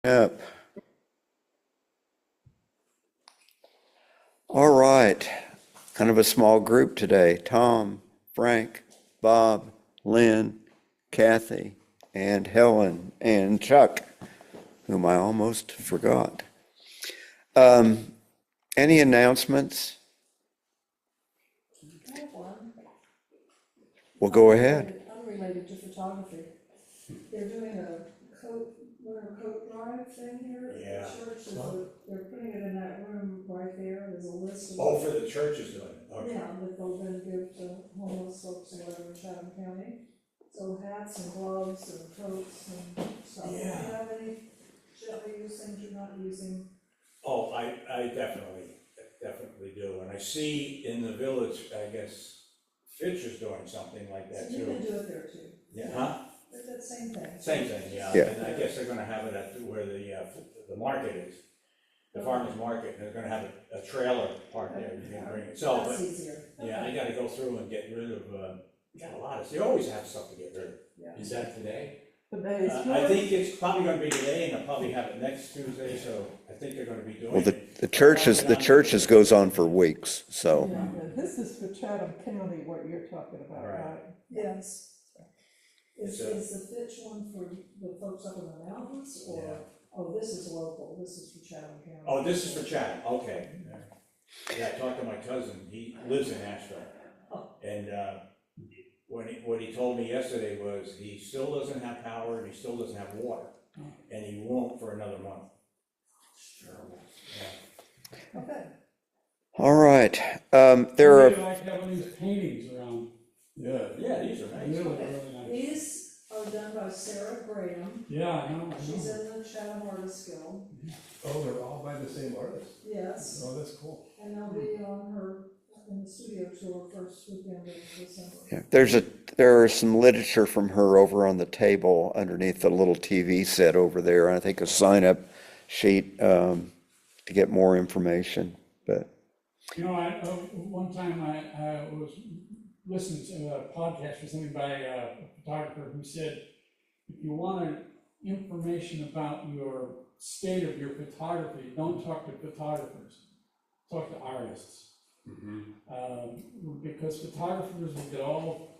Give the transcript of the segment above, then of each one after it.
Up. All right. Kind of a small group today. Tom, Frank, Bob, Lynn, Kathy, and Helen, and Chuck, whom I almost forgot. Any announcements? I have one. Well, go ahead. Unrelated to photography. They're doing a winter coat drive thing here at Yeah. the church. They're putting it in that room right there. There's a list of. Oh, for the churches doing it, okay. Yeah, that they'll then give to homeless folks or whatever in Chatham County. So hats and gloves and coats and stuff. Do you Yeah. have any gently used things you're not using? Oh, I definitely do, and I see in the village, I guess, Fitcher's doing something like that So you can too. do it there too. Yeah, huh? It's that same thing. Same thing, yeah, Yeah. and I guess they're gonna have it at where the market is, the farmer's market, and they're gonna have a trailer parked there, you can bring it, so, That's but, easier. yeah, I gotta go through and get rid of, we got a lot of, they always have stuff to get rid of. Yeah. Is that today? Today is I think it's probably gonna be today, and they'll probably have it next Tuesday, so I think they're gonna be doing Well, it. the churches goes on for weeks, so. Yeah, but this is for Chatham County, what you're talking about, Right. right? Yes. Is So- the Fitch one for the folks up in the mountains, or, Yeah. oh, this is local, this is for Chatham County? Oh, this is for Chatham, okay. Yeah, I talked to my cousin, he lives in Asheville. And, what he told me yesterday was he still doesn't have power and he still doesn't have water. And he won't for another month. Terrible. Yeah. Okay, All right. There I are, like having these paintings around. Yeah. Yeah, these are nice. Really, really nice. these are done by Sarah Graham, Yeah, I know, she's I know. in the Chatham Artist Guild, Oh, they're all by the same artist? yes, Oh, that's cool. and they'll be on her, in the studio tour first weekend of December. yeah, there are some literature from her over on the table underneath the little TV set over there. I think a sign-up sheet to get more information, but. You know, one time I was listening to a podcast or something by a photographer who said, if you want information about your state of your photography, don't talk to photographers, talk to artists. Because photographers will get all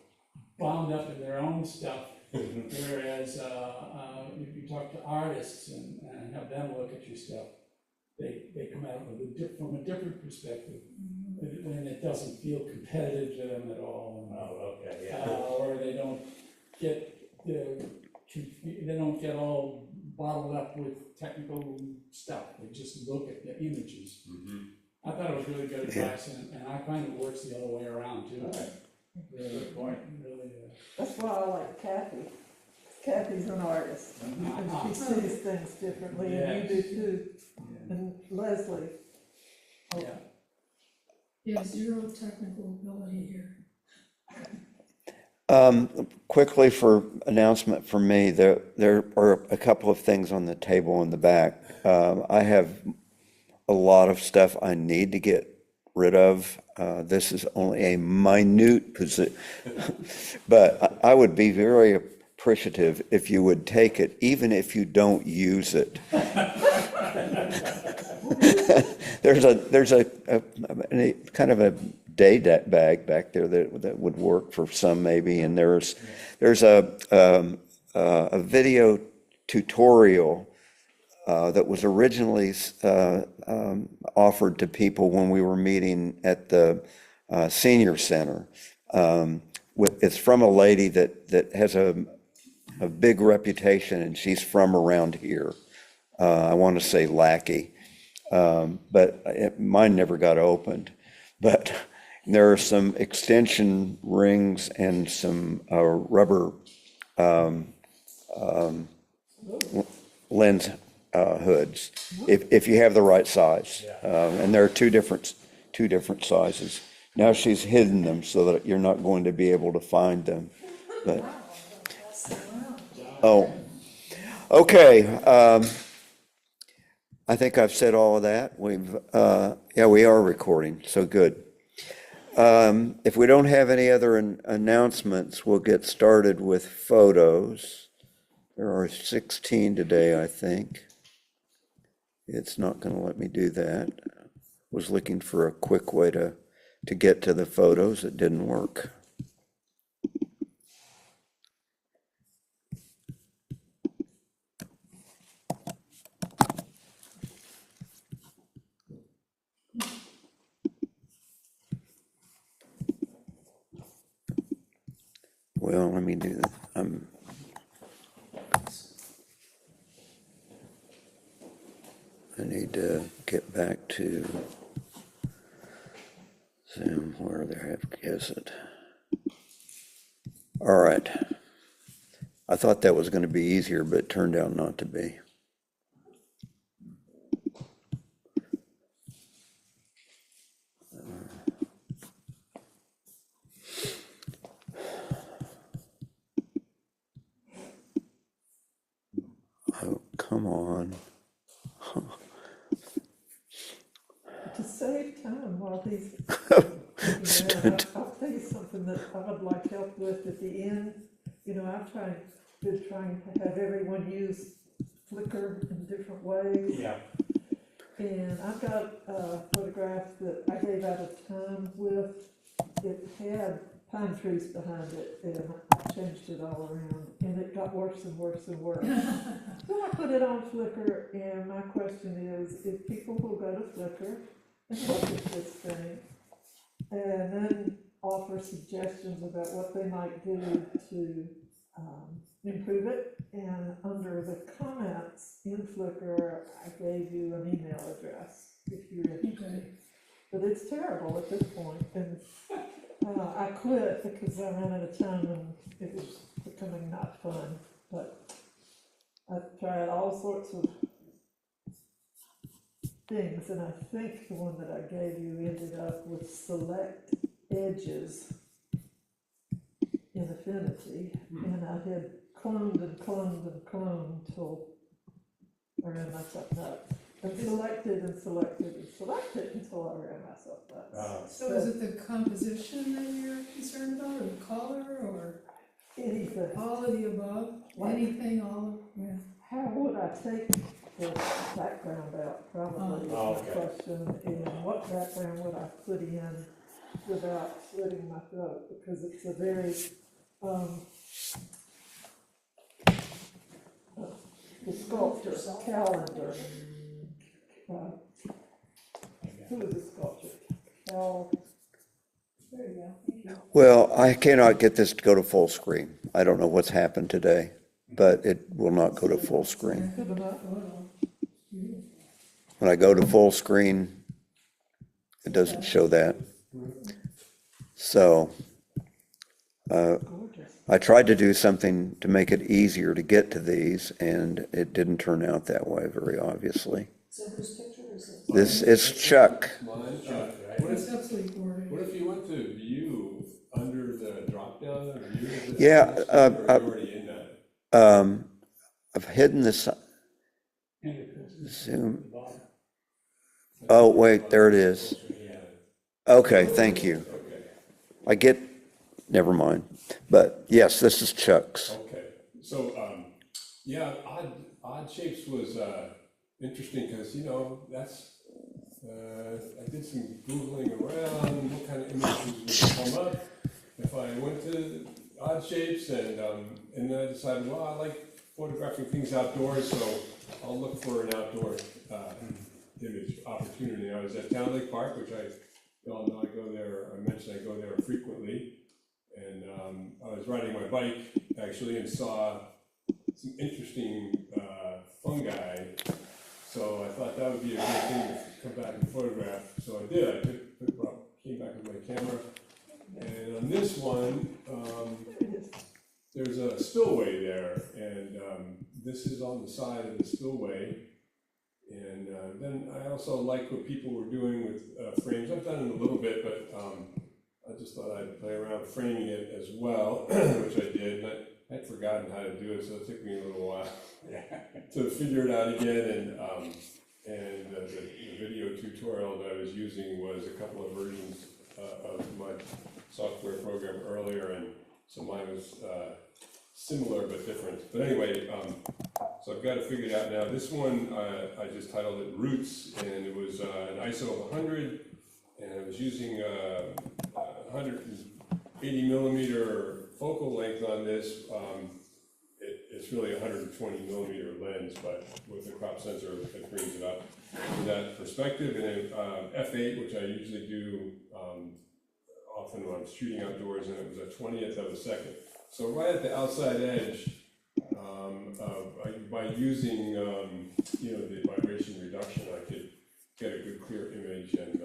bound up in their own stuff, whereas if you talk to artists and have them look at your stuff, they come at it from a different perspective, and it doesn't feel competitive to them at all. Oh, okay, yeah. Or they don't get all bottled up with technical stuff, they just look at the images. I thought it was really good advice, and I find it works the other way around too. Really, Good point. really, That's why I like Kathy. Kathy's an artist, and she sees things differently, and you do too. And Leslie. yeah. Yeah, zero technical ability here. Quickly for announcement from me, there are a couple of things on the table in the back. I have a lot of stuff I need to get rid of. This is only a minute position, but I would be very appreciative if you would take it, even if you don't use it. There's a kind of a day bag back there that would work for some maybe, and there's a video tutorial that was originally offered to people when we were meeting at the senior center. It's from a lady that has a big reputation, and she's from around here. I want to say Lackey, but mine never got opened. But there are some extension rings and some rubber lens hoods, if you have the right size. And there are two different sizes. Now she's hidden them so that you're not going to be able to find them. But oh, okay. I think I've said all of that. We are recording, so good. If we don't have any other announcements, we'll get started with photos. There are 16 today, I think. It's not gonna let me do that. Was looking for a quick way to get to the photos. It didn't work. Well, let me do that. I need to get back to Zoom. Where the heck is it? All right. I thought that was going to be easier, but it turned out not to be. Oh, come on. To save time while he's, I'll tell you something that I would like help with at the end. You know, I've been trying to have everyone use Flickr in different ways. Yeah. And I've got a photograph that I gave out of time with, it had pine trees behind it, and I changed it all around, and it got worse and worse and worse. So I put it on Flickr, and my question is, if people will go to Flickr and look at this thing, and then offer suggestions about what they might do to improve it, and under the comments in Flickr, I gave you an email address, if you're interested. But it's terrible at this point, and I quit because I ran out of time and it was becoming not fun, but I've tried all sorts of things, and I think the one that I gave you ended up with select edges in Affinity, and I had cloned and cloned and cloned till I ran myself nuts. And selected and selected and selected until I ran myself nuts. So is it the composition that you're concerned about, or the color, or Anything. all of the above? Like- Anything, all of, yeah. How would I take the background out, probably is Oh, my okay. question, and what background would I put in without slitting my throat, because it's a very, the sculptor, calendar. Who is the sculptor? There you go, thank you. Well, I cannot get this to go to full screen. I don't know what's happened today, but it will not go to full screen. Good enough. When I go to full screen, it doesn't show that. So Gorgeous. I tried to do something to make it easier to get to these, and it didn't turn out that way very obviously. So whose picture is this? This is Chuck. Mine, What is absolutely boring. what if you went to view under the drop down and view this? Yeah, or you're already in that? I've hidden this. Zoom. Oh, wait, there it is. Okay, thank you. Okay. Never mind. But yes, this is Chuck's. Okay, so, yeah, odd shapes was, interesting, because, you know, that's, I did some Googling around, what kind of images would come up if I went to odd shapes, and then I decided, well, I like photographing things outdoors, so I'll look for an outdoor, image opportunity. I was at Town Lake Park, which you all know I go there, I mentioned I go there frequently, and, I was riding my bike, actually, and saw some interesting, fungi. So I thought that would be a good thing to come back and photograph. So I did. Came back with my camera. And on this one, there's a spillway there. And this is on the side of the spillway. And then I also like what people were doing with frames. I've done it a little bit, but I just thought I'd play around framing it as well, which I did. And I'd forgotten how to do it, so it took me a little while to figure it out again. And the video tutorial that I was using was a couple of versions of my software program earlier, and so mine was similar but different. But anyway, so I've got it figured out now. This one, I just titled it Roots, and it was an ISO of 100, and I was using 180 millimeter focal length on this. It's really a 120 millimeter lens, but with the crop sensor, it brings it up to that perspective. And then f8, which I usually do often when I'm shooting outdoors, and it was a 20th of a second. So right at the outside edge, by using the vibration reduction, I could get a good clear image. And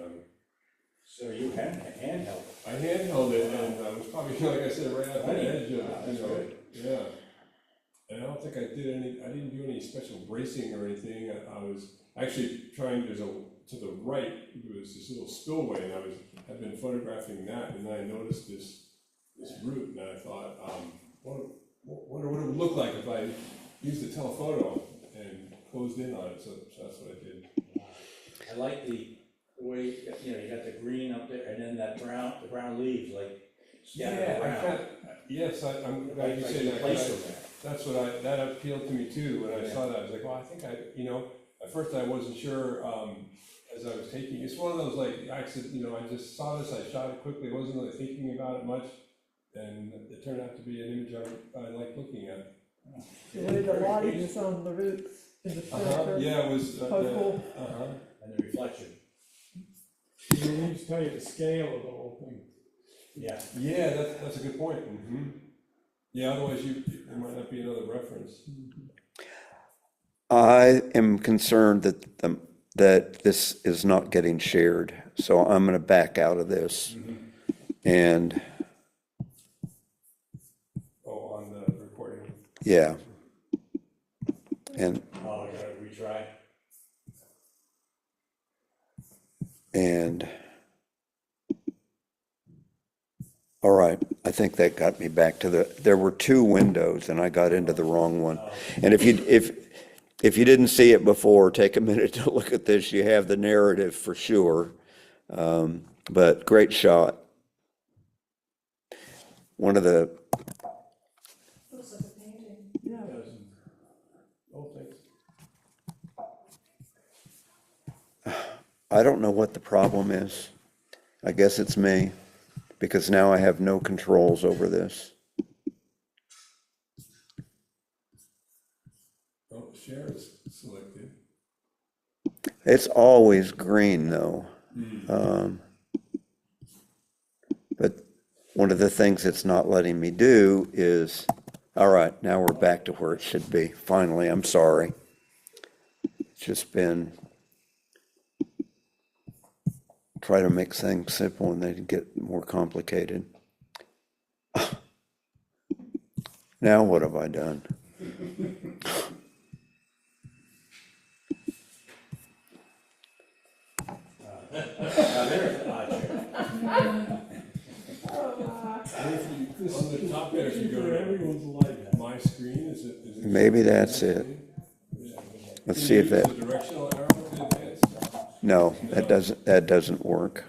So you handheld it? I handheld it, and I was probably, like I said, right at the edge of it. Yeah. And I don't think I didn't do any special bracing or anything. I was actually trying, to the right, there was this little spillway, and had been photographing that, and then I noticed this root, and I thought, wonder what it would look like if I used the telephoto and closed in on it, so that's what I did. I like the way, you got the green up there, and then the brown leaves, like, scattered around. I'm glad you Like say you that. placed them there. That's that appealed to me too, when I saw that. I was like, well, I think at first I wasn't sure, as I was taking, it's one of those like accident, I just saw this, I shot it quickly, I wasn't really thinking about it much, and it turned out to be an image I like looking at. The way the light is on the roots in the center. Yeah, it was, Focal. And the reflection. The leaves tell you the scale of the whole thing. Yeah. Yeah, that's a good point. Yeah, otherwise there might not be another reference. I am concerned that this is not getting shared, so I'm going to back out of this. And On the recording. yeah, and Oh, you gotta retry. and all right, I think that got me back to there were two windows, and I got into the wrong one. And if you didn't see it before, take a minute to look at this. You have the narrative for sure, but great shot. One of the Looks like a painting. Yeah, Oh, thanks. I don't know what the problem is. I guess it's me, because now I have no controls over this. Oh, share is selected. It's always green though. But one of the things it's not letting me do is, all right, now we're back to where it should be. Finally, I'm sorry. It's just been, try to make things simple and they get more complicated. Now what have I done? There's an odd shape. On the top there, if you go to Everyone's like that. my screen, is it? Maybe that's it. Let's see if that, Use the directional arrow to advance? no, that doesn't work.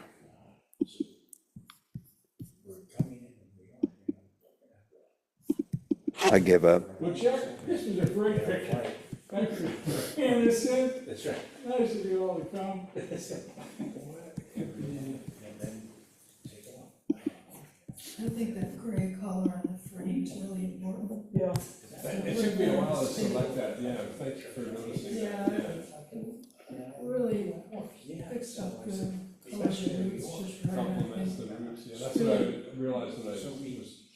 I give up. Well, Chuck, this was a great picture. Thanks for handing this in. That's right. Nice of you all to come. And then take it off. I think that gray color on the frame is really important. yeah. It took me a while to select that, yeah, thanks for noticing. Yeah, really fixed up good color roots just right, I Compliments think. the roots, yeah, that's what I realized when I was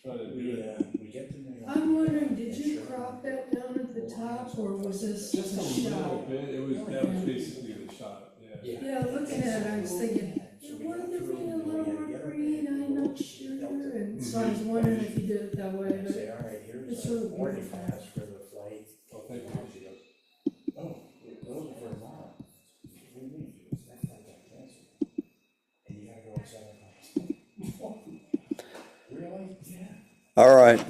trying to do it. We get them there. I'm wondering, did you crop that down at the top, or was this Just a a little shot? bit, that was basically the shot, yeah. Yeah, looking at it, I was thinking, wouldn't there be a little more green, I'm not sure, and so I was wondering if you did it that way, but Say, all right, it's here's a really boarding beautiful. pass for the flight. Oh, thank you. Oh, those are for tomorrow. What do you mean? That flight got canceled. And you gotta go at 7 o'clock. Really? Yeah. All right.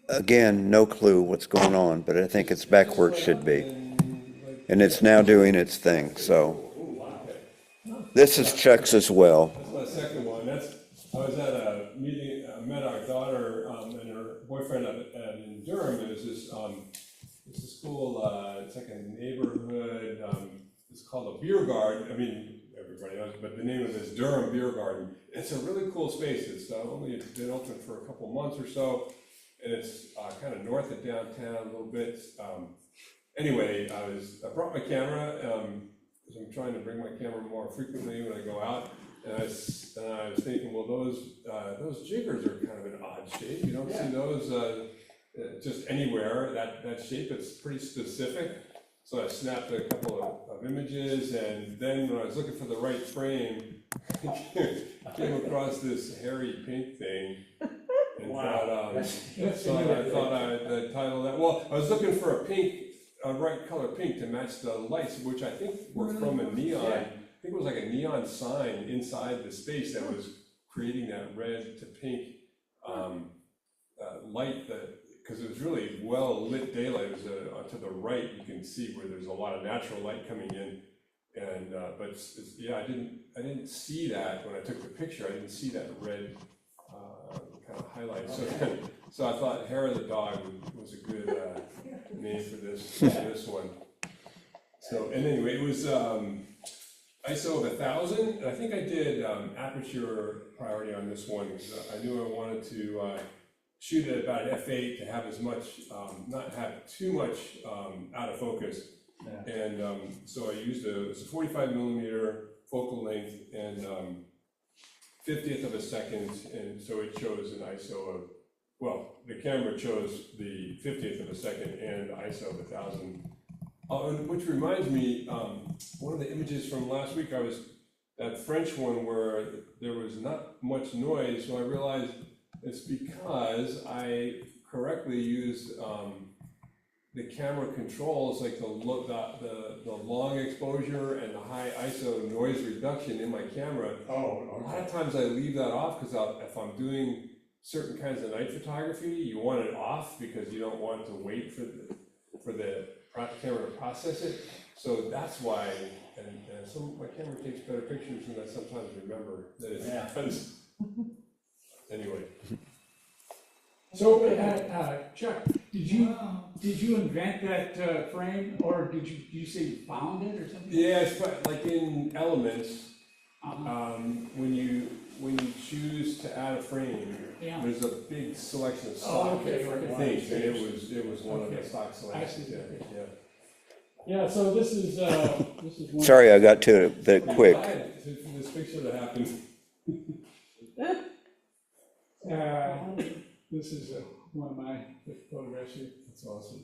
Again, no clue what's going on, but I think it's back where it should be. And it's now doing its thing, so. This is Chuck's as well. That's my second one, I was at a meeting, I met our daughter, and her it's like a neighborhood, it's called a beer garden, I mean, everybody knows, but the name of it is Durham Beer Garden. It's a really cool space, it's only been open for a couple months or so, and it's kind of north of downtown a little bit. Anyway, I brought my camera, because I'm trying to bring my camera more frequently when I go out, and I was thinking, well, those jiggers are kind of an odd shape, you don't see those just anywhere, that shape, it's pretty specific. So I snapped a couple of images, and then when I was looking for the right frame, I came across this hairy pink thing. And Wow. thought I'd title that, well, I was looking for a right color pink to match the lights, which I think were from a neon. I think it was like a neon sign inside the space that was creating that red to pink light, because it was really well lit daylight. It was to the right, you can see where there's a lot of natural light coming in, and but yeah, I didn't see that when I took the picture. I didn't see that red kind of highlight. So I thought Hair of the Dog was a good name for this one. So, and anyway, it was ISO of 1000, and I think I did aperture priority on this one, because I knew I wanted to shoot at about an f8 to have as much, not have too much out of focus. Yeah. And so I used it's a 45 millimeter focal length and 50th of a second, and so it shows an ISO of, well, the camera chose the 50th of a second and ISO of 1000. Which reminds me, one of the images from last week, that French one where there was not much noise, so I realized it's because I correctly used the camera controls, like the long exposure and the high ISO noise reduction in my camera. Oh, A lot of times I leave that off because if I'm doing certain kinds of night photography, you want it off because you don't want to wait for the camera to process it. So that's why, and my camera takes better pictures than I sometimes remember that it happens. Anyway. So, Chuck, did you invent that frame, or did you say you found it or something? Yeah, it's like in Elements, when you choose to add a frame, there's a big selection of stock things, and it was one of the stock selections. Yeah, so this is one. Sorry, I got to it a bit quick. This picture that happened. This is one of my photographs here. That's awesome.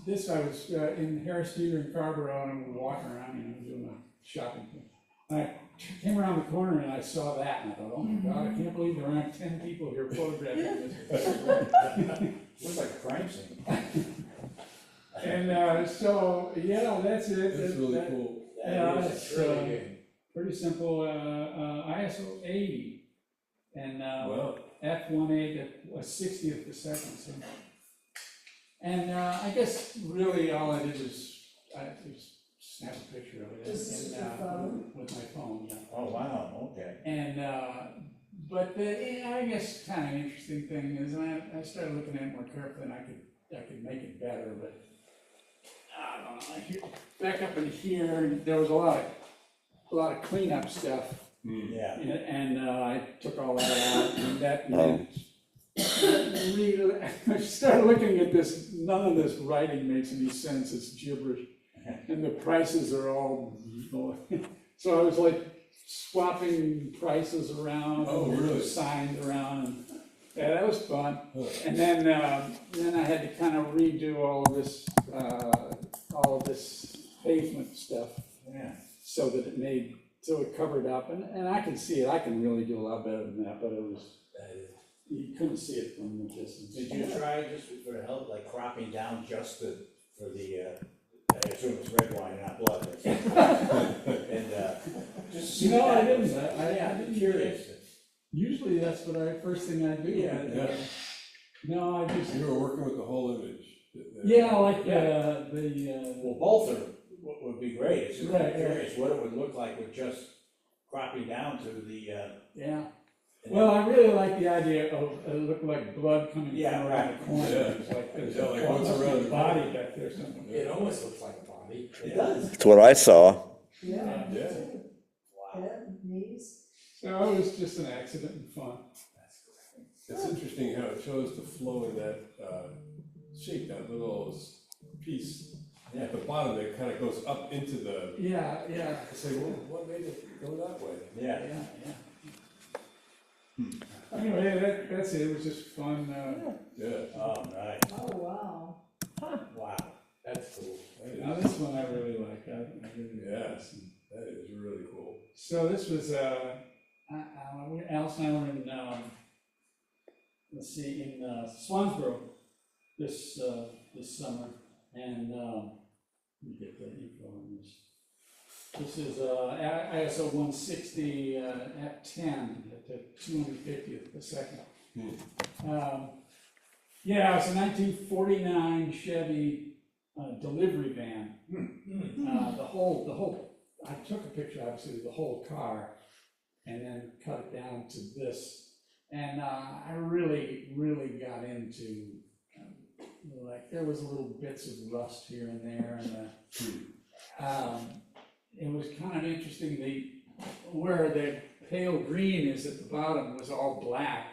This I was in Harris Theater in Scarborough, and I was walking around, doing a shopping thing. And I came around the corner and I saw that, and I thought, oh my God, I can't believe there aren't 10 people here photographing this. looks like a crime scene. And so, yeah, that's it. That's really cool. Yeah, It's really good. pretty simple. ISO 80 and Wow. f1.8 at a 60th of a second. So. And I guess really all I did was just snap a picture of it This is your phone? with my phone. Yeah. Oh, wow, okay. And but I guess kind of interesting thing is, and I started looking at it more carefully, and I could make it better, but I don't know. Back up in here, there was a lot of cleanup stuff. Yeah. And I took all that out, and that really, I started looking at this, none of this writing makes any sense, it's gibberish. And the prices are all, so I was like swapping prices around. Oh, really? Signs around, and yeah, that was fun. And then I had to kind of redo all of this pavement stuff. Yeah. So that it covered up, and I can see it, I can really do a lot better than that, but you couldn't see it from the distance. Did you try just for help, like cropping down just for the, I assume it's red wine, not blood, and just. No, I didn't. I'm curious. Usually that's first thing I do. Yeah. No, I just. You were working with the whole image. Yeah, like Well, both are, would be great, it's just Right, curious what it would look like with just cropping down to the, yeah. Well, I really like the idea of, it looked like blood coming from Yeah, around right. the corner. Yeah. It's like, there's Yeah, like a what's around the body corner. back there somewhere. It almost looks like a body. It does. That's what I saw. Yeah, me Yeah. too. Wow. Head, knees. So it was just an accident and fun. It's interesting how it shows the flow in that, shape, that little piece at the bottom that kind of goes up into the, Yeah, yeah, I say, well, what made it go that way? Yeah. yeah. Anyway, that's it, it was just fun, Yeah. Oh, nice. Oh, wow. Wow, that's cool. now this one I really like, I really like Yeah. this one. That is really cool. So this was, Alice and I were in, let's see, in Swansboro this summer, and, let me get the info on this. This is, ISO 160, at 10, at the 250th per second. Yeah, it's a 1949 Chevy, delivery van. The whole, I took a picture, obviously, of the whole car, and then cut it down to this. And I really, really got into, like, there was little bits of rust here and there, and it was kind of interesting, where the pale green is at the bottom was all black,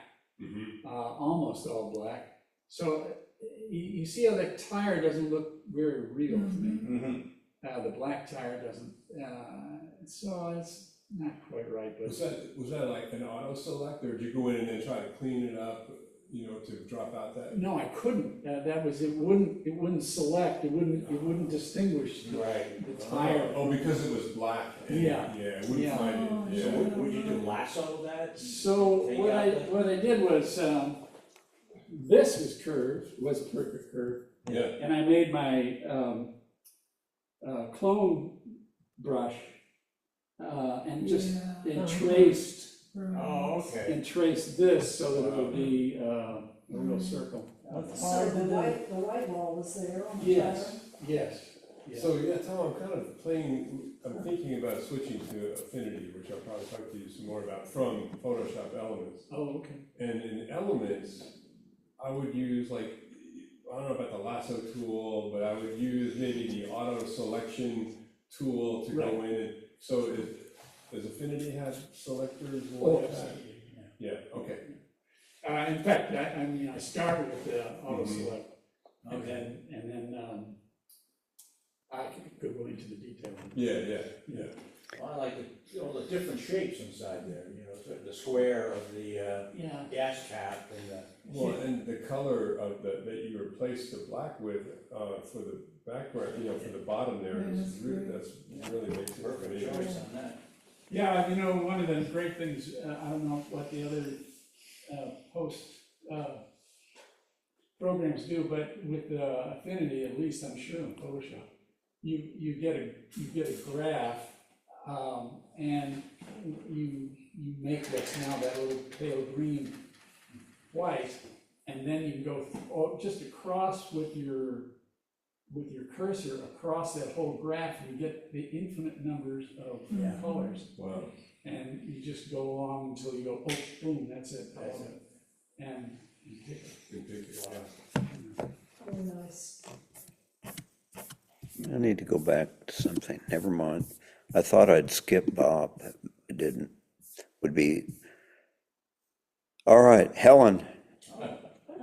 almost all black. So you see how the tire doesn't look very real to me. Mm-hmm. The black tire doesn't, so it's not quite right, but. Was that like an auto select, or did you go in and then try to clean it up, you know, to drop out that? No, I couldn't, that was, it wouldn't select, it wouldn't distinguish Right. the tire. Oh, because it was black. and- Yeah. Yeah, it wouldn't Yeah. find it, So yeah. would you do lasso that? So Take what out what I did was, this was perfect curve, Yeah, and I made my, clone brush, and just, and traced, Oh, okay. and traced this so that it would be, a real circle. That's So hard the to do. white wall was there on the Yes, tire? yes. Yeah. so, yeah, Tom, I'm kind of I'm thinking about switching to Affinity, which I'll probably talk to you some more about, from Photoshop Elements. Oh, okay. And in Elements, I would use like, I don't know about the lasso tool, but I would use maybe the auto selection tool to go in and, so does Affinity have selectors Oh, like that? absolutely, yeah. Yeah, okay. In fact, I mean, I started with the auto select, and Okay. then, I could go into the detail. Yeah. Well, I like all the different shapes inside there, you know, the square of the Yeah, gas cap and the. Well, and the color of that you replaced the black with, for the background, you know, for the bottom there is really, that's really makes it. Perfect pretty. choice on that. yeah, you know, one of the great things, I don't know what the other, post, programs do, but with Affinity, at least I'm sure in Photoshop, you get a graph, and you make what's now that little pale green white, and then you can go just across with your cursor across that whole graph, and you get the infinite numbers of colors, Wow. and you just go along until you go, oh, boom, that's it, and you pick it. Good picture, yeah. Very nice. I need to go back to something, never mind. I thought I'd skip Bob, but it didn't. Would be, all right, Helen,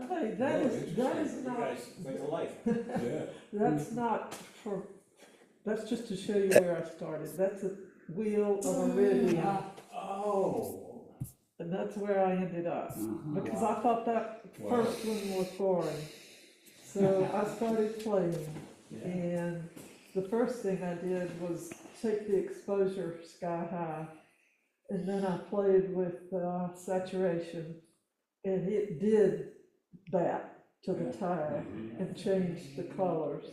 Hey, that is You not, guys think alike. Yeah. that's not for, that's just to show you where I started. That's a wheel of Iridium, Oh. and that's where I ended up. Because I thought that Wow. first one was boring. So I started playing, and the first thing I did was take the exposure sky high, and then I played with saturation, and it did that to the tire and changed the colors.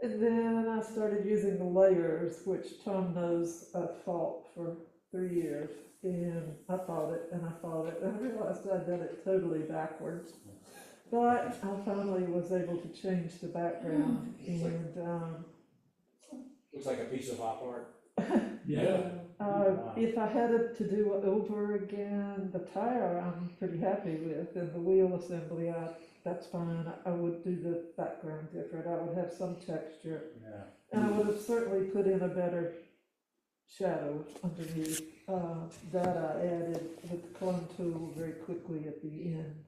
And then I started using the layers, which Tom knows I've fought for 3 years, and I fought it, and I realized I'd done it totally backwards. But I finally was able to change the background, and Looks like a piece of op art. Yeah, If I had it to do over again, the tire I'm pretty happy with, and the wheel assembly, that's fine. I would do the background different, I would have some texture, Yeah. and I would have certainly put in a better shadow underneath. That I added with the clone tool very quickly at the end.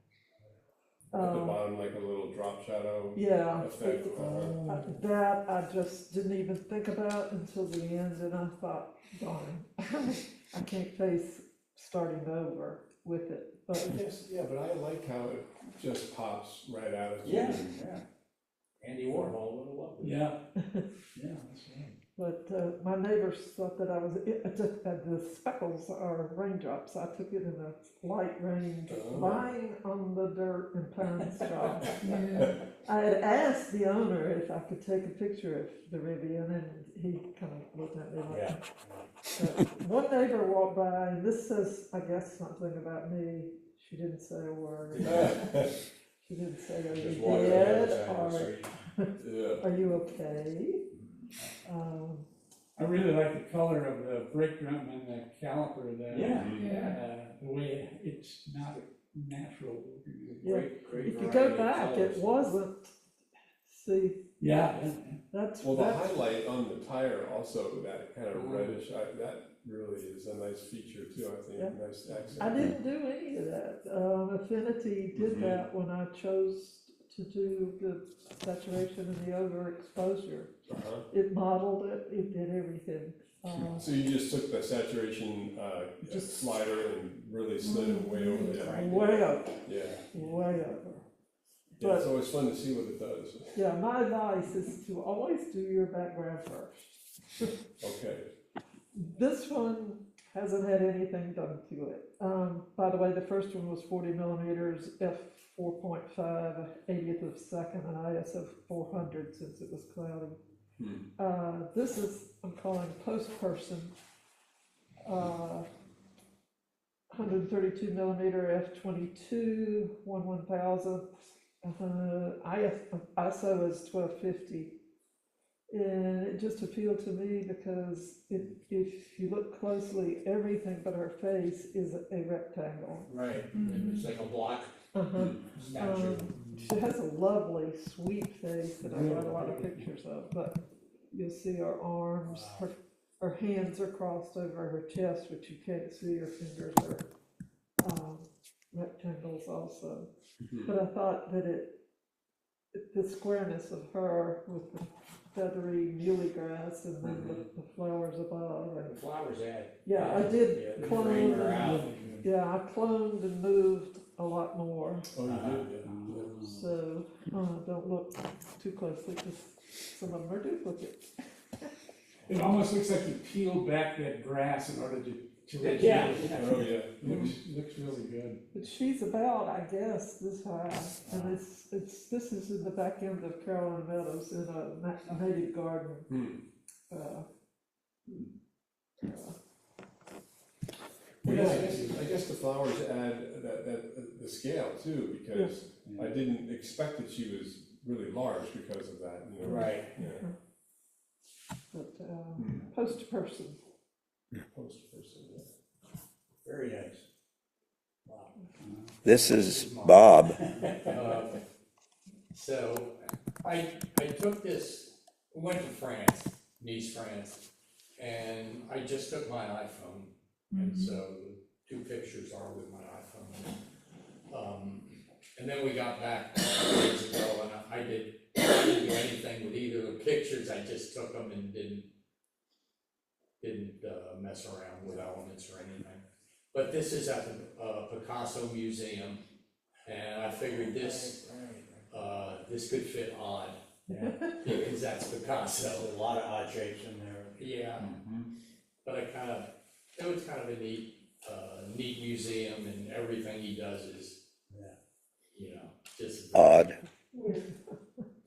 At the bottom, like a little drop shadow Yeah, effect. that I just didn't even think about until the end, and I thought, darn, I can't face starting over with it, but Yes, yeah, but I like how it just pops right out at you. Yeah, yeah. Andy Warhol would have loved it. yeah, yeah, that's right. But my neighbors thought that I was, the speckles are raindrops. I took it in a light rain, lying on the dirt in Pine Straw. Yeah. I had asked the owner if I could take a picture of the Rivian, and he kind of looked at me like, Yeah. but one neighbor walked by, and this says, I guess, something about me. She didn't say a word. She didn't say, are Just you walk ahead dead, and say, or "Sorry." Yeah. are you okay? I really like the color of the brake drum and the caliper there. Yeah. The way it's not natural. Great, great. If you variety go of back, it colors. wasn't, see, Yeah, that's, Well, the that's, highlight on the tire also, that kind of reddish, that really is a nice feature too, I think, Yeah. nice accent. I didn't do any of that. Affinity did Mhm. that when I chose to do the saturation and the overexposure. Uh-huh. It modeled it, it did everything. So you just took the saturation Just- slider and really slid it way over there. Way over, Yeah. way over. Yeah, it's But- always fun to see what it does. Yeah, my advice is to always do your background first. Okay. This one hasn't had anything done to it. By the way, the first one was 40 millimeters, f/4.5, 80th of a second, and ISO 400 since it was cloudy. This is, I'm calling post-person, 132 millimeter f/22, 1/1000. ISO is 1250. And it just appealed to me because if you look closely, everything but her face is a rectangle. Right, it's like a block statue. She has a lovely, sweet face that I got a lot of pictures of, but you'll see her arms, her hands are crossed over her chest, but you can't see her fingers are rectangles also. But I thought that the squareness of her with the feathery muhly grass and then the flowers above. The flowers add. Yeah, I did Yeah, they clone frame her and- out. Yeah, I cloned and moved a lot more, Oh, you did, yeah. so don't look too closely because some of them are duplicates. it almost looks like you peeled back that grass in order to reveal Yeah. it. Oh, yeah. Looks really good. But she's about, I guess, this high, and this is in the back end of Carolina Meadows in a native garden. Well, yeah, I guess the flowers add the scale too, because I didn't expect that she was really large because of that, you know. Right. Yeah. But post-person. Post person, yeah. Very nice. Wow. This is Bob. So I took this, went to France, Nice, France, and I just took my iPhone. And so the two pictures are with my iPhone. And then we got back a couple days ago and I didn't do anything with either of the pictures. I just took them and didn't mess around with elements or anything. But this is at the Picasso Museum, and I figured this could fit odd, because that's Picasso. There's a lot of odd shapes in there. Yeah, but it was kind of a neat museum, and everything he does is, you know, just Odd.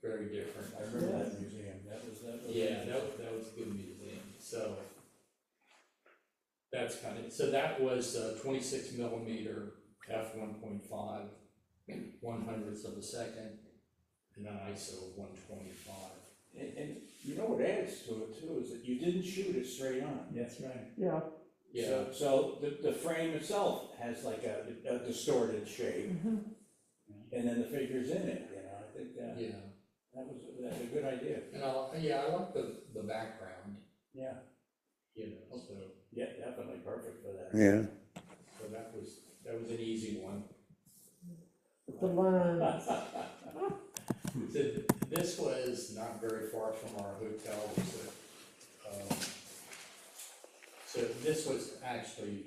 very different. I remember that museum, that was. Yeah, that was a good museum, so. That's so that was 26 millimeter f/1.5, 1/100th of a second, and an ISO of 125. And you know what adds to it too, is that you didn't shoot it straight on. That's right. Yeah, Yeah, So the frame itself has like a distorted shape, and then the figure's in it, you know, I think yeah, that's a good idea. and I like the background, Yeah, you know, so, yeah, definitely perfect for that. Yeah. so that was an easy one. the lines, So this was not very far from our hotel, so this was actually,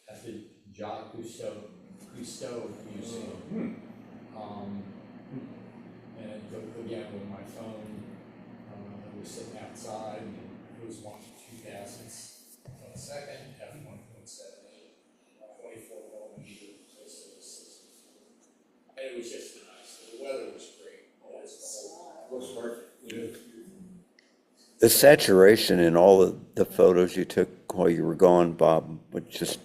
at the Jacques Cousteau Museum. And again, with my phone, I was sitting outside, and it was 2002 f1.78, 24mm. And it was just nice, the weather was great, Looks perfect. The saturation in all of the photos you took while you were gone, Bob, was just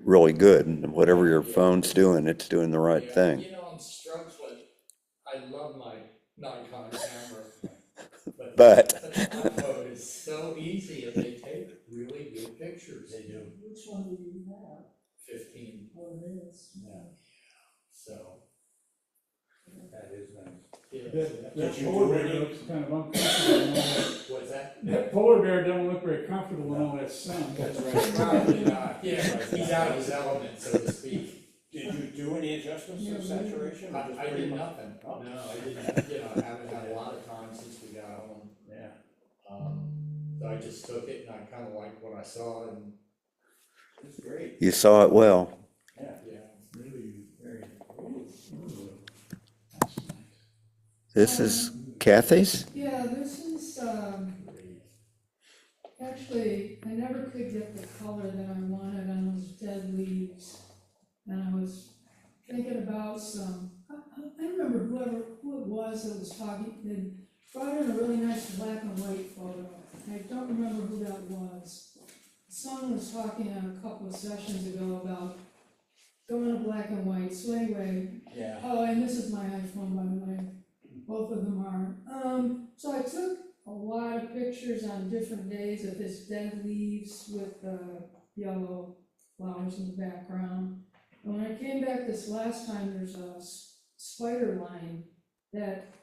really good. And whatever your phone's doing, it's doing the right Yeah, thing. you know, I'm struggling, I love my Nikon camera, But the iPhone is so easy and they take really good pictures. They do. Which one do you have? 15, Oh, it is. Yeah, so, that is nice. yeah. That Did you polar do bear any- looks kind of uncomfortable in all that. What's that? That polar bear don't look very comfortable in all that sun. That's right. Probably not, yeah, he's out of his element, so to speak. Did you do any adjustments to saturation? or just I pretty did much- nothing, Oh. no, I didn't, you know, I haven't had a lot of time since we got home. Yeah, So I just took it and I kind of liked what I saw and, it's great, you saw it well. yeah, yeah. really, very. That's nice. This is Kathy's? Yeah, this is, actually, I never could get the color that I wanted on those dead leaves. And I was thinking about I remember who it was that was talking, they brought in a really nice black and white photo. I don't remember who that was. Someone was talking a couple of sessions ago about going to black and white, so anyway, Yeah, oh, and this is my iPhone, by the way, both of them are. So I took a lot of pictures on different days of his dead leaves with yellow flowers in the background. And when I came back this last time, there's a spider line that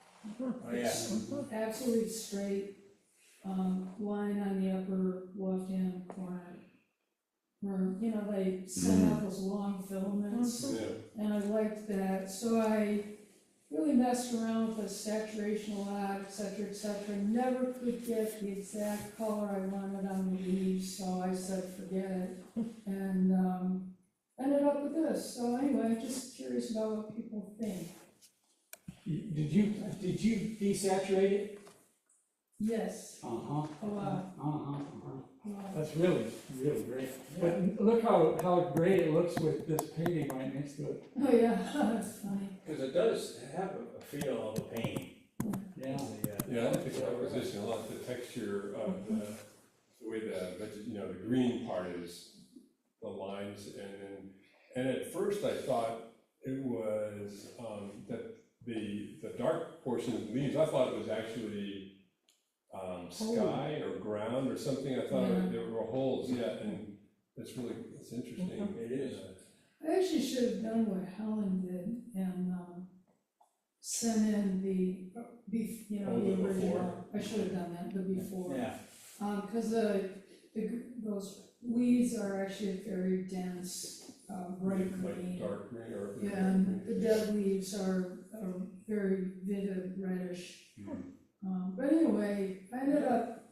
oh, yeah. absolutely straight, line on the upper left-hand corner. Where, you know, they send out those long filaments. Yeah. And I liked that, so I really messed around with the saturation a lot, et cetera, never could get the exact color I wanted on the leaves, so I said, forget it, and, ended up with this, so anyway, just curious about what people think. Did you desaturate it? Yes, Uh-huh. a lot, Uh-huh. a lot. That's really, really great. But look how great it looks with this painting right next to it. Oh, yeah, that's funny. Because it does have a feel of a painting. Yeah. Yeah, I like the composition, I like the texture of the way the green part is, the lines, and at first I thought it was, that the dark portion of the leaves, I thought it was actually sky or ground or something, I thought Yeah. there were holes, yeah, and it's interesting. It is. I actually should have done what Helen did and, sent in the, Oh, the the original. before. I should have done that, the before. Yeah, Cause those weeds are actually very dense, bright Like green. dark green or. Yeah, and the dead leaves are very vivid reddish. But anyway, I ended up,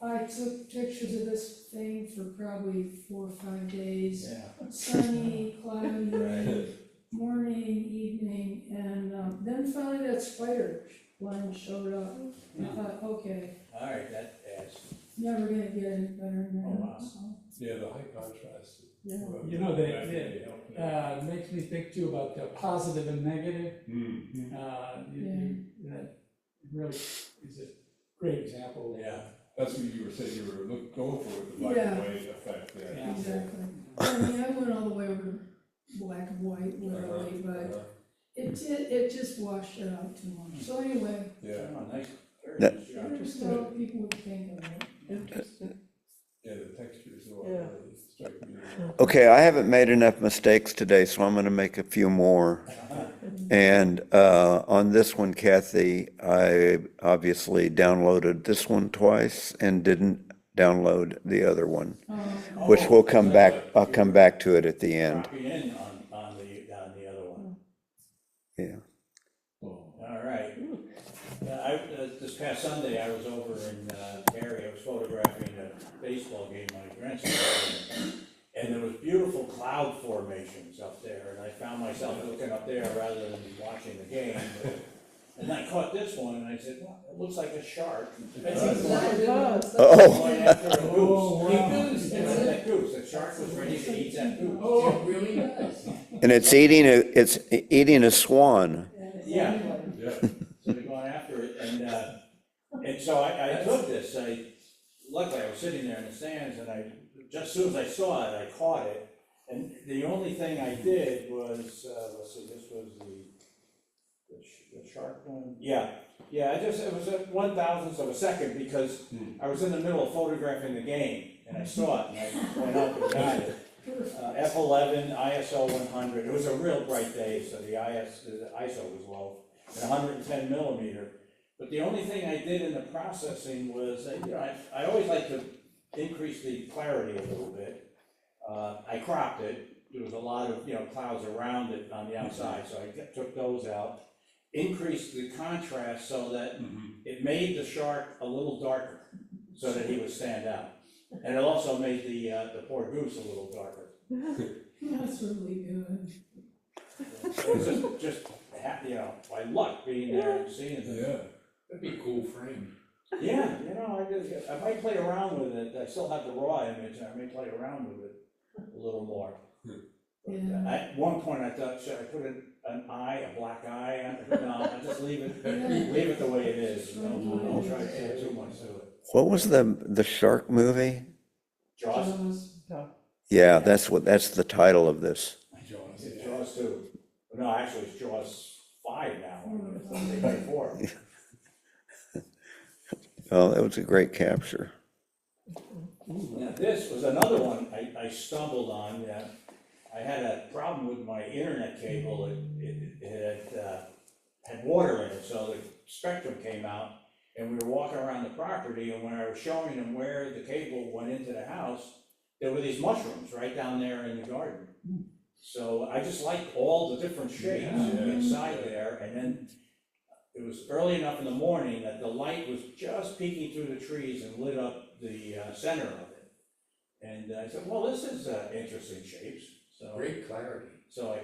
I took pictures of this thing for probably 4 or 5 days. yeah. Sunny, cloudy, Right. morning, evening, and then finally that spider line showed up. I thought, okay, All right, that adds. never gonna get any better than Oh, wow. that, so, Yeah, the high contrast. yeah. You know, that- Definitely helped. Makes me think too about the positive and negative. Mm. That really is a great example. Yeah. That's what you were saying, you were going for with the black Yeah. and white effect, yeah. Yeah. Exactly. I mean, I went all the way over to black and white, literally, but Uh-huh. it just washed it out too much. So anyway, Yeah. Oh, nice, very That- nice job. just know what people would think of it. Interesting. Yeah, the textures are what Yeah. really strike me. Okay, I haven't made enough mistakes today, so I'm gonna make a few more. And on this one, Kathy, I obviously downloaded this one twice and didn't download the other one, which will come back, I'll come back to it at the end. Dropping in on the other one. Yeah. All right. This past Sunday, I was over in Cary. I was photographing a baseball game my grandson was playing. And there was beautiful cloud formations up there, and I found myself looking up there rather than watching the game. And I caught this one, and I said, well, it looks like a shark. That's exactly what it Oh. Going after a goose. Oh, wow. Goose, And that's it. that goose, the shark was ready to eat that goose. Oh, it really does. And it's eating a swan. Yeah. Yeah. So they're going after it, and so I took this, luckily I was sitting there in the stands, and just as soon as I saw it, I caught it, and the only thing I did was, let's see, this was the shark one? Yeah, it was a 1,000th of a second, because I was in the middle of photographing the game, and I saw it, and I went up and got it. F11, ISO 100, it was a real bright day, so the ISO was low, and 110 millimeter. But the only thing I did in the processing was, I always like to increase the clarity a little bit. I cropped it. There was a lot of, clouds around it on the outside, so I took those out. Increased the contrast so that it made the shark a little darker, so that he would stand out. And it also made the poor goose a little darker. That's really good. It was just by luck being there and seeing it. Yeah. That'd be a cool frame. Yeah, I might play around with it. I still have the raw image, and I may play around with it a little more. But, Yeah. at one point, I thought, should I put an eye, a black eye on it? No, I just leave it the way it is. Don't try to add too much to it. What was the shark movie? Jaws? Yeah, that's the title of this. Jaws, It's yeah. Jaws 2. No, actually, it's Jaws 5 now. They made 4. Oh, it was a great capture. Now, this was another one I stumbled on. I had a problem with my internet cable. It had water in it, so the spectrum came out, and we were walking around the property, and when I was showing them where the cable went into the house, there were these mushrooms right down there in the garden. So I just liked all the different shades inside there, and then it was early enough in the morning that the light was just peeking through the trees and lit up the center of it. And I said, well, this is interesting shapes. So, Great clarity. so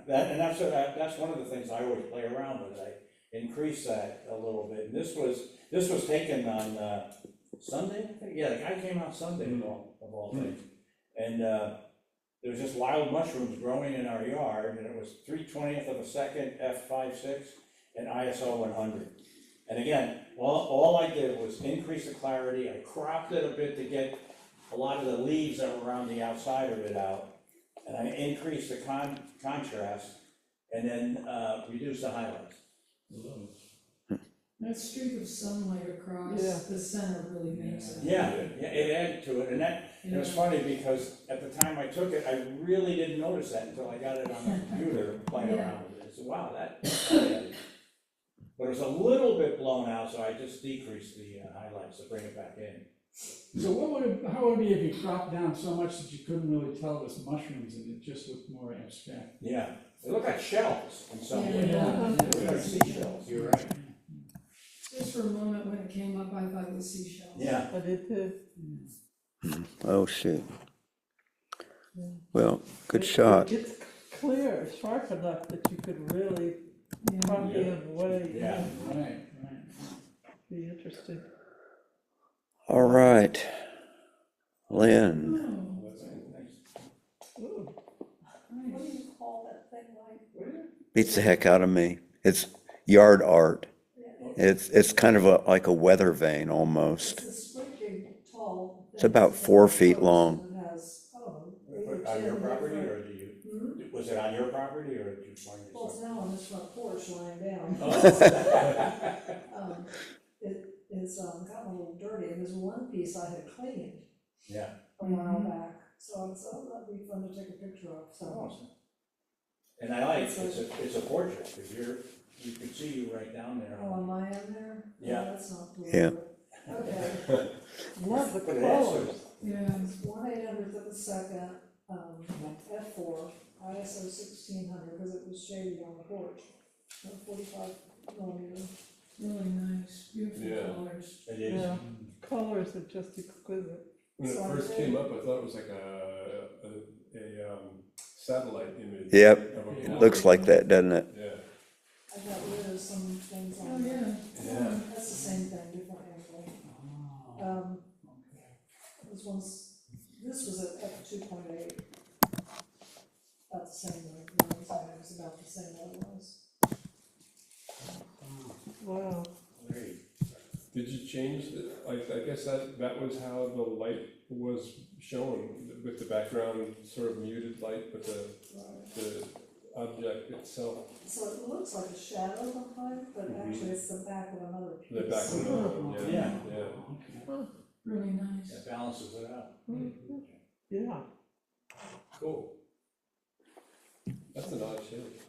that's one of the things I always play around with. I increase that a little bit. And this was taken on Sunday, I think. Yeah, the guy came out Sunday of all things. And there was just wild mushrooms growing in our yard, and it was 3/20th of a second, f5.6, and ISO 100. And again, all I did was increase the clarity. I cropped it a bit to get a lot of the leaves that were around the outside of it out. And I increased the contrast, and then reduced the highlights. That streak of sunlight across Yeah. the center really makes it. Yeah, it added to it, and it was funny because at the time I took it, I really didn't notice that until I got it on the computer playing around with it. I said, wow, that added. But it was a little bit blown out, so I just decreased the highlights to bring it back in. So how would it be if you cropped down so much that you couldn't really tell it was mushrooms and it just looked more abstract? Yeah, they look like shells in some ways. Yeah. They look like seashells. You're right. Just for a moment when it came up, I thought it was seashells. Yeah. I did too. Oh, shoot. Well, good shot. It's clear, sharp enough that you could really Yeah. crop in way. Yeah. Right. Be interesting. All right. Lynn, Oh, Ooh. nice. you call that thing like? beats the heck out of me. It's yard art. It's kind of like a weather vane almost. It's this great big tall. It's about 4 feet long. It has, On your property, or was it on your property, or did you find well, it's yourself? now on this front porch lying down. Oh. It's it's, gotten a little dirty, and there's one piece I had cleaned Yeah. a while back, so I was, oh, that'd be fun to take a picture of, so. And I like, it's a portrait, because you can see you right down there. Oh, am I in there? Yeah. That's not cool. Yeah. Okay, Love the Look at that, colors. Yeah, it's 1/800th of a second, f4, ISO 1600, because it was shaded on the porch, 45 millimeter. really nice, beautiful Yeah. colors. It is. Yeah, colors are just exquisite. When it So I first did- came up, I thought it was like a satellite image. Yep. of a Looks like that, doesn't it? Yeah. I got rid of some things Oh, on there. yeah. Yeah. That's the same thing, different angle. Oh, This was at f2.8. About the same, like, it was about the same that it was. Wow. Great. Did you change the, like, I guess that was how the light was shown, with the background sort of muted light, but the object itself, So it looks like a shadow behind, but actually it's the back of another piece. the background, yeah, Yeah. yeah. okay. Really nice. That balances it out. Yeah, Cool. That's an odd shape.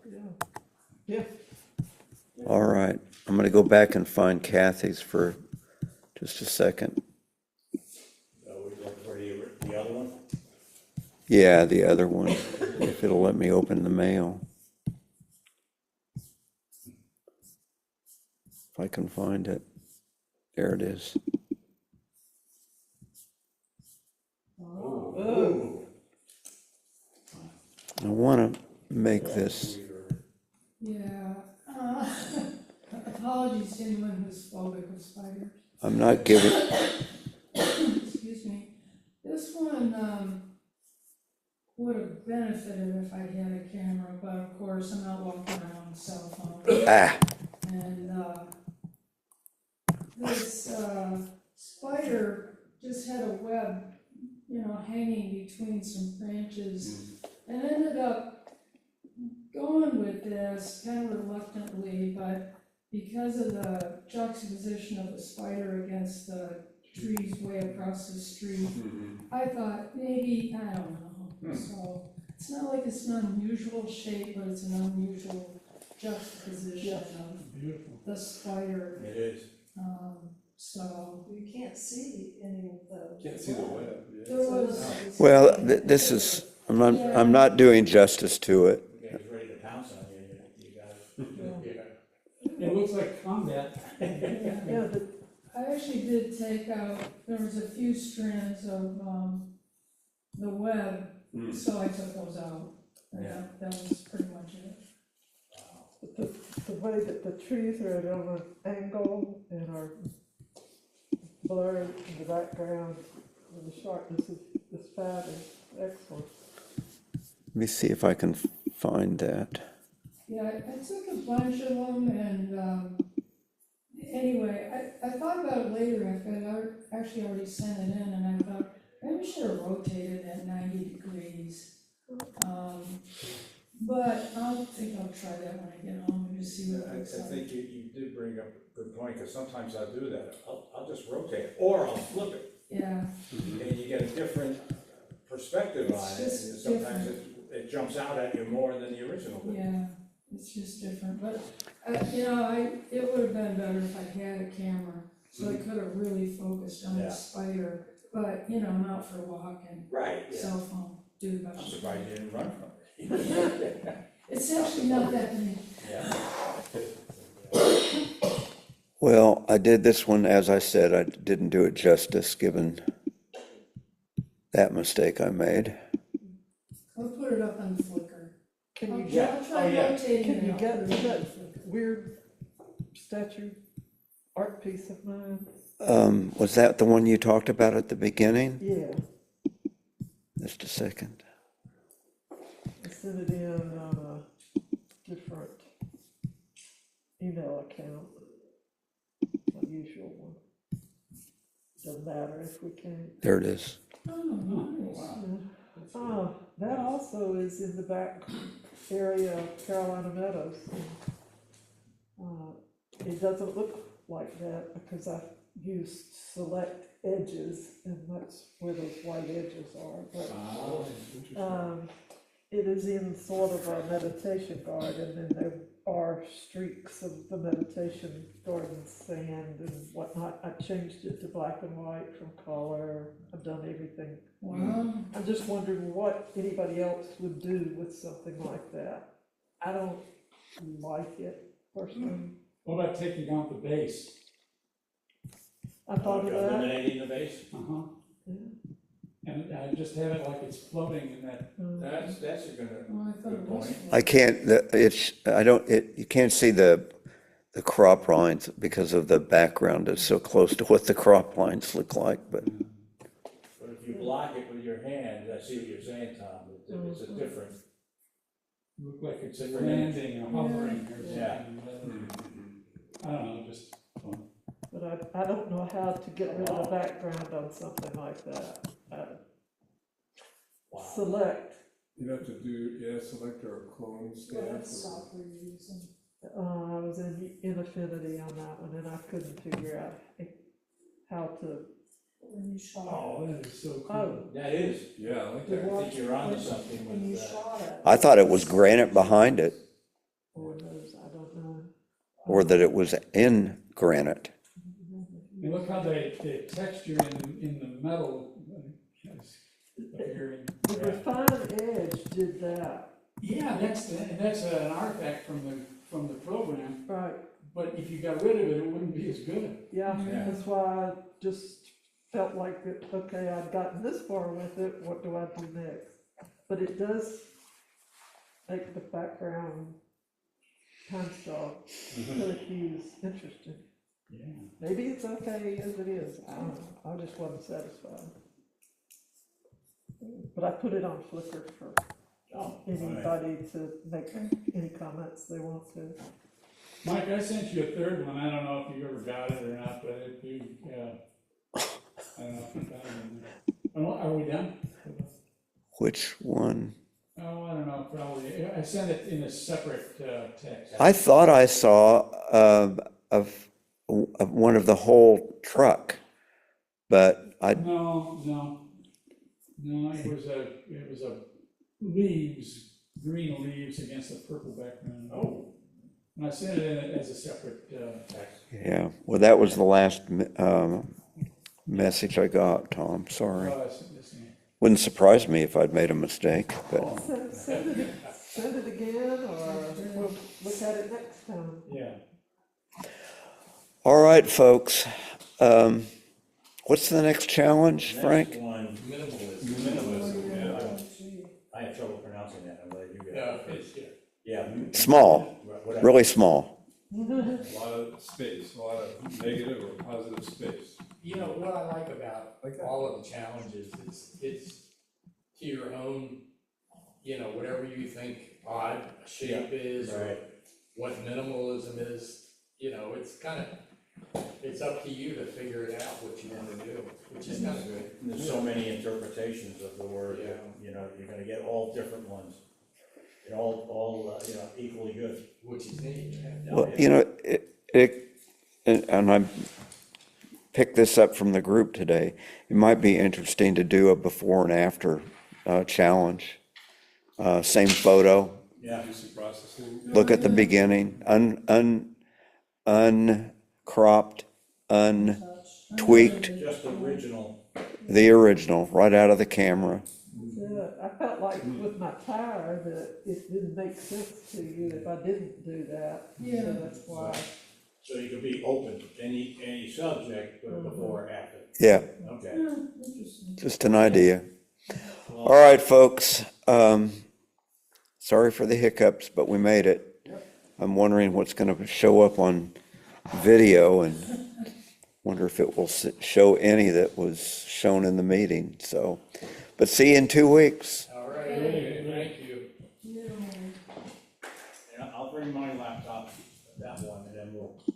yeah. All right, I'm gonna go back and find Kathy's for just a second. We look for the other one? Yeah, the other one, if it'll let me open the mail. If I can find it. There it is. Oh. I want to make this, Yeah, apologies to anyone who's phobic of spiders. I'm not giving, Excuse me. This one, would have benefited if I had a camera, but of course, I'm not walking around with a cell phone. And, this, spider just had a web, hanging between some branches, and ended up going with this kind of reluctantly, but because of the juxtaposition of the spider against the trees way across the street, I thought maybe, I don't know. So it's not like it's an unusual shape, but it's an unusual juxtaposition of Beautiful. the spider. It is. So You can't see any of those. Can't see the web, yeah. there was, well, this is, I'm not doing justice to it. Okay, he's ready to pounce on you, you got it. Yeah. It looks like combat. Yeah, I actually did take out, there was a few strands of, the web, so I took those out. And Yeah. that was pretty much it. the way that the trees are at an angle and are blurred in the background, and the sharpness of this fat is excellent. Let me see if I can find that. Yeah, I took a bunch of them and, anyway, I thought about it later after I actually already sent it in and I thought, maybe I should have rotated at 90 degrees. But I think I'll try that when I get home and just see what it I looks like. think you did bring up a good point, because sometimes I'll do that. I'll just rotate it, or I'll flip it, Yeah, and you get a different perspective It's on it. just And sometimes it jumps out at you more than the original did. yeah, it's just different, but, it would have been better if I had a camera, so I could have really focused on Yeah. the spider, but, I'm out for a walk and Right, cell phone, do the I'm best. surprised you didn't run from it. It's actually not that big. Yeah. Well, I did this one, as I said, I didn't do it justice, given that mistake I made. I'll put it up on Flickr. Can you I'll get, Oh, try yeah. rotating can it. you I'll get put it up on that Flickr. weird statue art piece of mine? Was that the one you talked about at the beginning? Yeah, Just a second. I sent it in on a different email account, my usual one. Doesn't matter if we can't. There it is. Oh, nice. That also is in the back area of Carolina Meadows. It doesn't look like that because I use select edges, and that's where those white edges are, but, Oh, interesting. it is in sort of a meditation garden, and there are streaks of the meditation garden sand and whatnot. I changed it to black and white from color, I've done everything. Wow, I'm just wondering what anybody else would do with something like that. I don't like it personally. What about taking out the base? I thought of that. Eliminating the base, Uh-huh. Yeah. And just have it like it's floating in that, that's a good, well, I thought it good was. point. I can't, you can't see the crop lines because of the background is so close to what the crop lines look like, but But if you block it with your hand, I see what you're saying, Tom, it's a different, look like it's landing or hovering or something. Yeah. I don't know, just, But I don't know how to get rid of the background on something like that. wow. Select, You'd have to do, select or clone What stamp. software you using? I was in Affinity on that one, and I couldn't figure out how to, When you shot oh, that is so cool. oh, That is, Yeah, I like The that. I think you're onto something it, when you with that. shot it. I thought it was granite behind it, or those, I don't know. or that it was in granite. And look how the texture in the metal is appearing. The refined edge did that, Yeah, that's an artifact from the program, right, but if you got rid of it, it wouldn't be as good. yeah, Yeah. that's why I just felt like, okay, I've gotten this far with it, what do I do next? But it does make the background time stop really hues interesting. Yeah. Maybe it's okay as it is, I don't know, I just wasn't satisfied. But I put it on Flickr for Oh, all right. anybody to make any comments they want to. Mike, I sent you a third one, I don't know if you ever got it or not, but if you, I don't know if you got it in there. Oh, are we done? Which one? Oh, I don't know, probably, I sent it in a separate, text. I thought I saw of one of the whole truck, but No, it was a leaves, green leaves against a purple background. Oh. And I sent it in as a separate, text. yeah, well, that was the last message I got, Tom, sorry. Oh, I sent this in. Wouldn't surprise me if I'd made a mistake, but Send it again, or we'll look at it next time. Yeah. all right, folks. What's the next challenge, Frank? Next one, Minimalism. minimalism, yeah, Gee. I have trouble pronouncing that, I'm glad you got Yeah, it. it's, yeah. Yeah. Small, Whatever. really small. A lot of space, a lot of negative or positive space. You know, what I like about all of the challenges is it's to your own, whatever you think odd a shape is, or Right. what minimalism is, it's up to you to figure it out, what you wanna do, which is kinda good. And there's so many interpretations of the word, Yeah. you're gonna get all different ones. And all, equally good. Which is neat, yeah. Well, and I picked this up from the group today. It might be interesting to do a before and after challenge. Same photo, Yeah, Do some processing. look at the beginning, uncropped, untweaked, just original. the original, right out of the camera. Yeah, I felt like with my tire that it didn't make sense to you if I didn't do that. Yeah. So that's why, So you could be open to any subject, but before or after. Yeah, Okay. Yeah, interesting. just an idea. All right, folks. Sorry for the hiccups, but we made it. I'm wondering what's going to show up on video, and wonder if it will show any that was shown in the meeting. So, but see you in 2 weeks. All right. Hey,